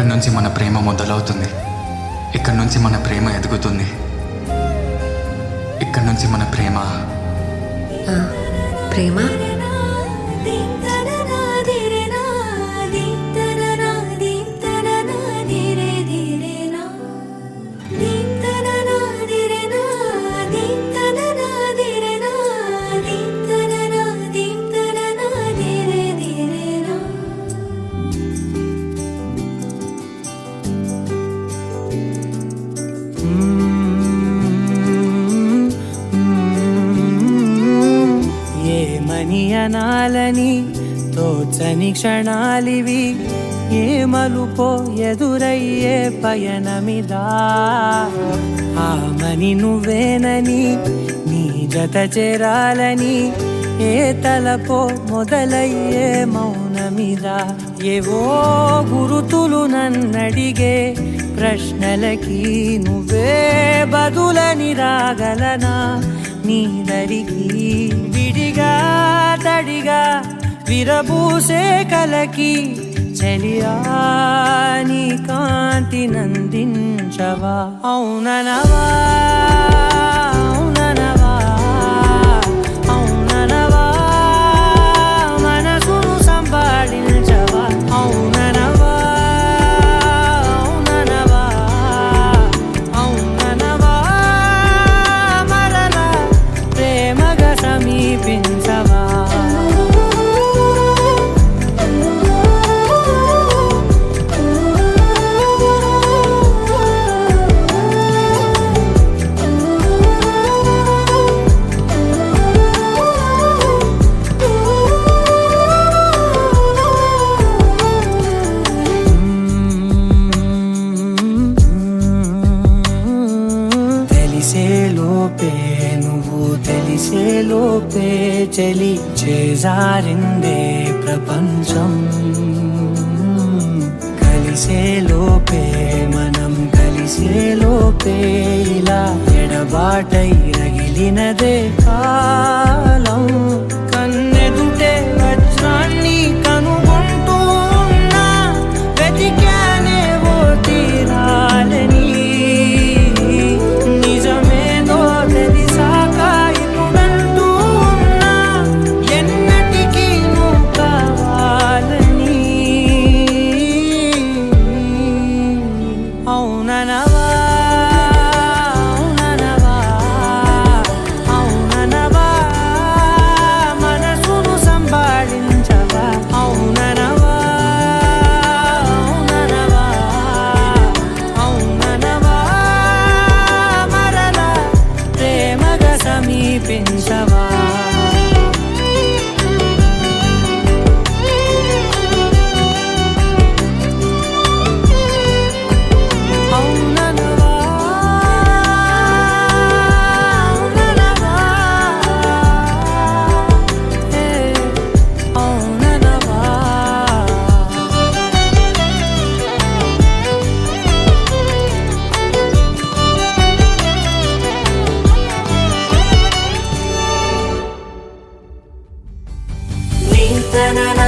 ఇక్కడి నుంచి మన ప్రేమ మొదలవుతుంది, ఇక్కడి నుంచి మన ప్రేమ ఎదుగుతుంది, ఇక్కడి నుంచి మన ప్రేమ ప్రేమ అనాలని తోచని క్షణాలివి, ఏ మలుపో ఎదురయ్యే పయనమిదా. ఆమని నువ్వేనని నీ జత చేరాలని, ఏ తలపో మొదలయ్యే మౌనమిదా. ఏవో గురుతులు నన్నడిగే ప్రశ్నలకి నువ్వే బదులని రాగలనా నీ దరికి. విడిగా తడిగా విరబూసే కలకి చెలియా నీ కాంతి నందించవా. అవుననవా అవుననవా అవుననవా మనసును సంపాదించవా. అవుననవా అవుననవా అవుననవా మరలా ప్రేమగా సమీపించవా. తెలిసేలోపే చలి చేజారిందే ప్రపంచం. కలిసేలోపే మనం కలిసేలోపే ఇలా ఎడబాటై రగిలినదే కాలం. కన్నెదుటే వజ్రాన్ని కనుగొంటూ ఉన్నా వెతికానే ఓ తీరాలని. అవుననవా అవుననవా అవుననవా మనసును సంపాదించవా. అవుననవా అవుననవా అవుననవా మరలా ప్రేమగా సమీపించవా. na na na